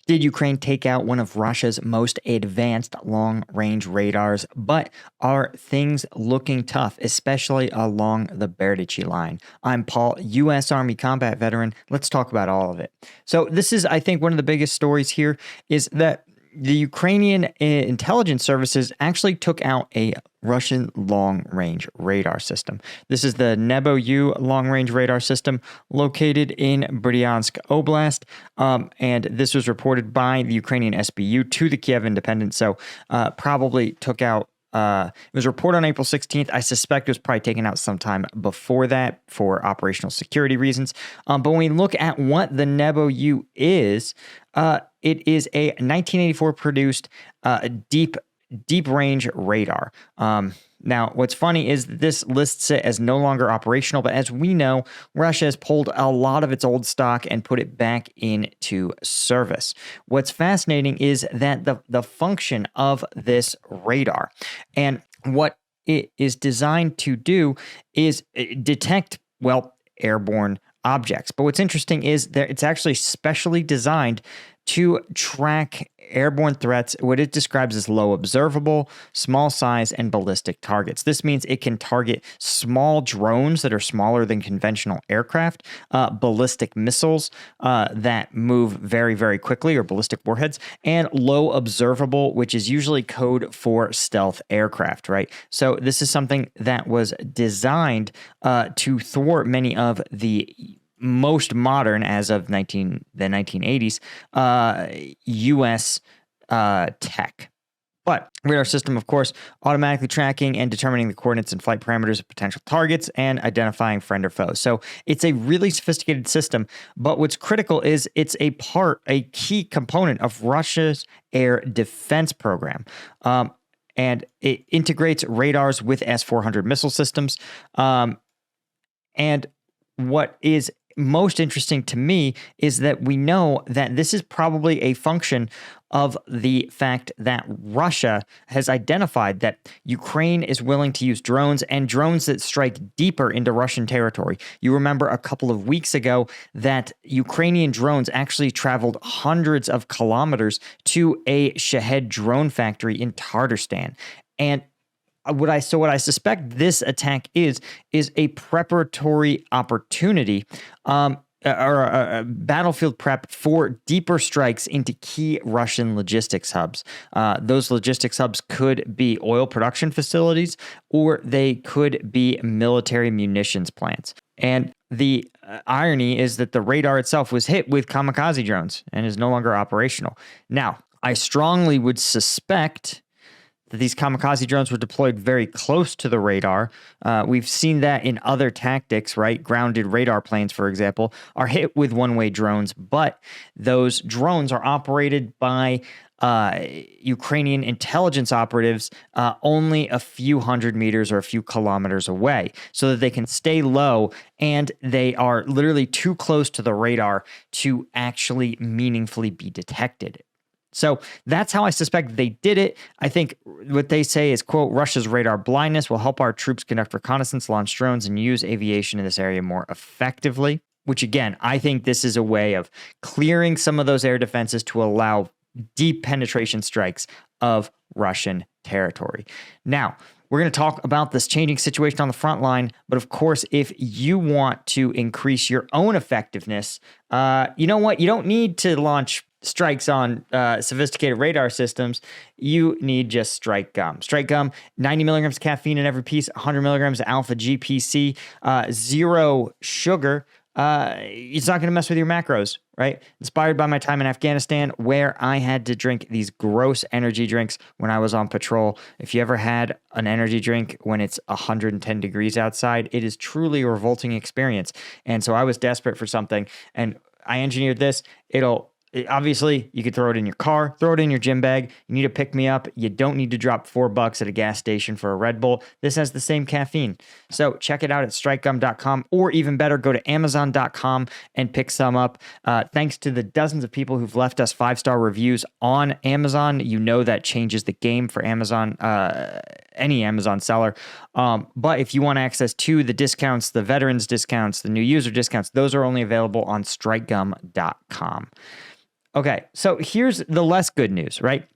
Did Ukraine take out one of Russia's most advanced long-range radars? But are things looking tough, especially along the Berdichi line? I'm Paul, U.S. Army combat veteran. Let's talk about all of it. So this is, I think, one of the biggest stories here is that the Ukrainian intelligence services actually took out a Russian long-range radar system. This is the Nebu long-range radar system located in Bryansk Oblast, and this was reported by the Ukrainian SBU to the Kiev Independent, so probably took out it was reported on April 16th. I suspect it was probably taken out sometime before that for operational security reasons. But when we look at what the Nebu is, it is a 1984 produced deep range radar. Now, what's funny is this lists it as no longer operational, but as we know, Russia has pulled a lot of its old stock and put it back into service. What's fascinating is that the function of this radar and what it is designed to do is detect, well, airborne objects. But what's interesting is that it's actually specially designed to track airborne threats, what it describes as low observable, small size, and ballistic targets. This means it can target small drones that are smaller than conventional aircraft, ballistic missiles that move very, very quickly, or ballistic warheads, and low observable, which is usually code for stealth aircraft, right? So this is something that was designed to thwart many of the most modern, as of the 1980s, U.S. Tech. But radar system, of course, automatically tracking and determining the coordinates and flight parameters of potential targets and identifying friend or foe. So it's a really sophisticated system. But what's critical is it's a key component of Russia's air defense program. And it integrates radars with S-400 missile systems. And what is most interesting to me is that we know that this is probably a function of the fact that Russia has identified that Ukraine is willing to use drones and drones that strike deeper into Russian territory. You remember a couple of weeks ago that Ukrainian drones actually traveled hundreds of kilometers to a Shahed drone factory in Tatarstan. And what I suspect this attack is a preparatory opportunity, or a battlefield prep for deeper strikes into key Russian logistics hubs. Those logistics hubs could be oil production facilities, or they could be military munitions plants. And the irony is that the radar itself was hit with kamikaze drones and is no longer operational. Now, I strongly would suspect that these kamikaze drones were deployed very close to the radar. We've seen that in other tactics, right? Grounded radar planes, for example, are hit with one-way drones, but those drones are operated by Ukrainian intelligence operatives only a few hundred meters or a few kilometers away, so that they can stay low, and they are literally too close to the radar to actually meaningfully be detected. So that's how I suspect they did it. I think what they say is, quote, Russia's radar blindness will help our troops conduct reconnaissance, launch drones, and use aviation in this area more effectively, which, again, I think this is a way of clearing some of those air defenses to allow deep penetration strikes of Russian territory. Now, we're going to talk about this changing situation on the front line, but of course, if you want to increase your own effectiveness, you know what? You don't need to launch strikes on sophisticated radar systems. You need just strike gum. Strike gum, 90 milligrams of caffeine in every piece, 100 milligrams of alpha GPC, zero sugar. It's not going to mess with your macros, right? Inspired by my time in Afghanistan, where I had to drink these gross energy drinks when I was on patrol. If you ever had an energy drink when it's 110 degrees outside, it is truly a revolting experience. And so I was desperate for something, and I engineered this. Obviously, you could throw it in your car, throw it in your gym bag. You need to pick me up. You don't need to drop $4 at a gas station for a Red Bull. This has the same caffeine. So check it out at strikegum.com, or even better, go to amazon.com and pick some up. Thanks to the dozens of people who've left us 5-star reviews on Amazon. You know that changes the game for Amazon, any Amazon seller. But if you want access to the discounts, the veterans discounts, the new user discounts, those are only available on strikegum.com. Okay, so here's the less good news, right?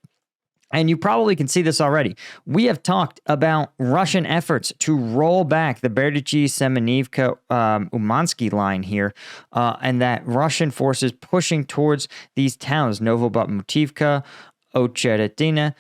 And you probably can see this already. We have talked about Russian efforts to roll back the Berdichi-Semenivka Umansky line here, and that Russian forces pushing towards these towns, Novobutmutivka, Ocheretina,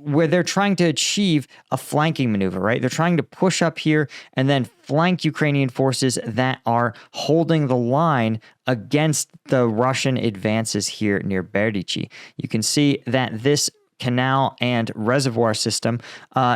where they're trying to achieve a flanking maneuver, right? They're trying to push up here and then flank Ukrainian forces that are holding the line against the Russian advances here near Berdichi. You can see that this canal and reservoir system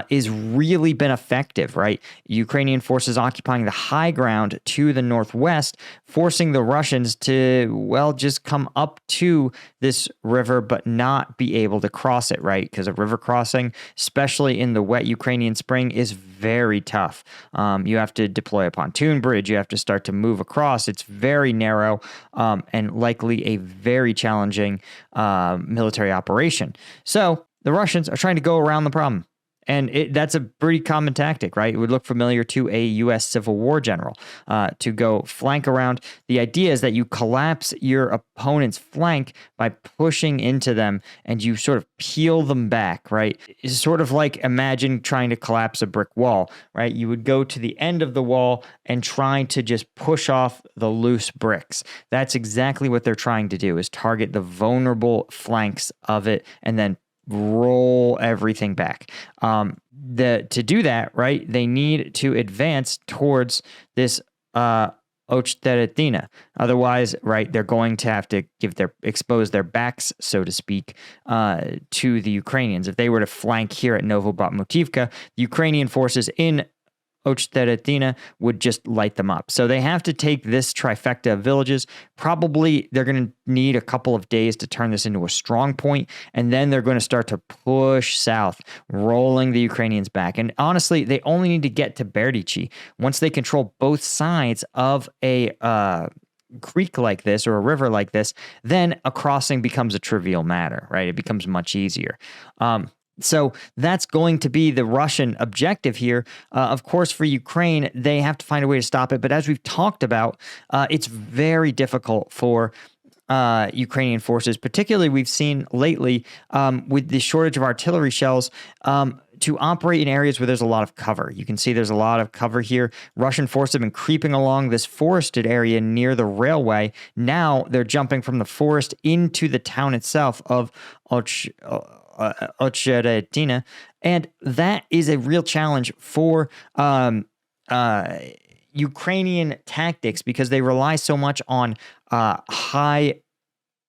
is really been effective, right? Ukrainian forces occupying the high ground to the northwest, forcing the Russians to, well, just come up to this river, but not be able to cross it, right? Because a river crossing, especially in the wet Ukrainian spring, is very tough. You have to deploy a pontoon bridge. You have to start to move across. It's very narrow and likely a very challenging military operation. So the Russians are trying to go around the problem. And that's a pretty common tactic, right? It would look familiar to a U.S. Civil War general to go flank around. The idea is that you collapse your opponent's flank by pushing into them and you sort of peel them back, right? It's sort of like imagine trying to collapse a brick wall, right? You would go to the end of the wall and trying to just push off the loose bricks. That's exactly what they're trying to do, is target the vulnerable flanks of it and then roll everything back. To do that, right, they need to advance towards this Ochteretina. Otherwise, right, they're going to have to expose their backs, so to speak, to the Ukrainians. If they were to flank here at Novobutmutivka, the Ukrainian forces in Ochteretina would just light them up. So they have to take this trifecta of villages. Probably they're going to need a couple of days to turn this into a strong point, and then they're going to start to push south, rolling the Ukrainians back. And honestly, they only need to get to Berdichi. Once they control both sides of a creek like this or a river like this, then a crossing becomes a trivial matter, right? It becomes much easier. So that's going to be the Russian objective here. Of course, for Ukraine, they have to find a way to stop it. But as we've talked about, it's very difficult for Ukrainian forces, particularly we've seen lately with the shortage of artillery shells, to operate in areas where there's a lot of cover. You can see there's a lot of cover here. Russian forces have been creeping along this forested area near the railway. Now they're jumping from the forest into the town itself of Ocheretina, and that is a real challenge for Ukrainian tactics because they rely so much on high,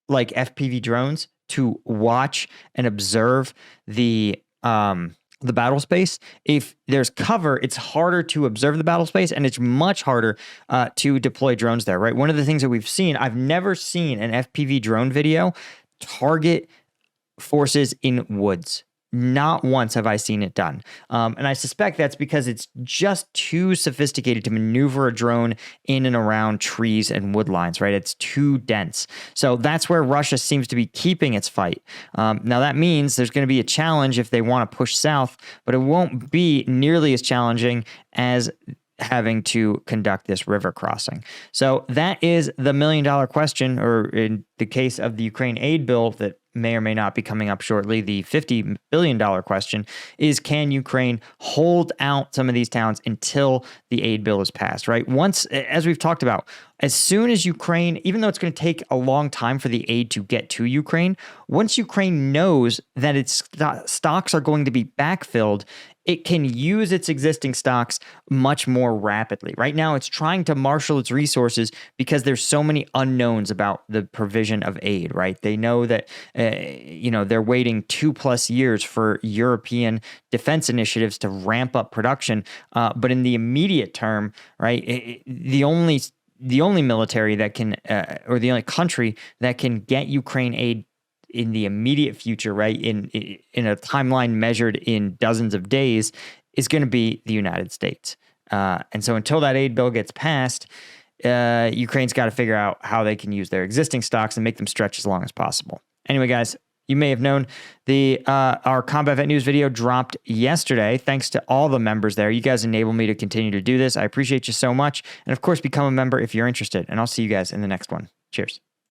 like FPV drones to watch and observe the battle space. If there's cover, it's harder to observe the battle space, and it's much harder to deploy drones there, right? One of the things that we've seen, I've never seen an FPV drone video target forces in woods. Not once have I seen it done. And I suspect that's because it's just too sophisticated to maneuver a drone in and around trees and wood lines, right? It's too dense. So that's where Russia seems to be keeping its fight. Now that means there's going to be a challenge if they want to push south, but it won't be nearly as challenging as having to conduct this river crossing. So that is the $1 million question, or in the case of the Ukraine aid bill that may or may not be coming up shortly, the $50 billion question is, can Ukraine hold out some of these towns until the aid bill is passed, right? Once, as we've talked about, as soon as Ukraine, even though it's going to take a long time for the aid to get to Ukraine, once Ukraine knows that its stocks are going to be backfilled, it can use its existing stocks much more rapidly. Right now, it's trying to marshal its resources because there's so many unknowns about the provision of aid, right? They know that, they're waiting 2+ years for European defense initiatives to ramp up production. But in the immediate term, right, the only military that can, or the only country that can get Ukraine aid in the immediate future, right, in a timeline measured in dozens of days, is going to be the United States. And so until that aid bill gets passed, Ukraine's got to figure out how they can use their existing stocks and make them stretch as long as possible. Anyway, guys, you may have known our Combat Vet News video dropped yesterday. Thanks to all the members there. You guys enable me to continue to do this. I appreciate you so much. And of course, become a member if you're interested. And I'll see you guys in the next one. Cheers.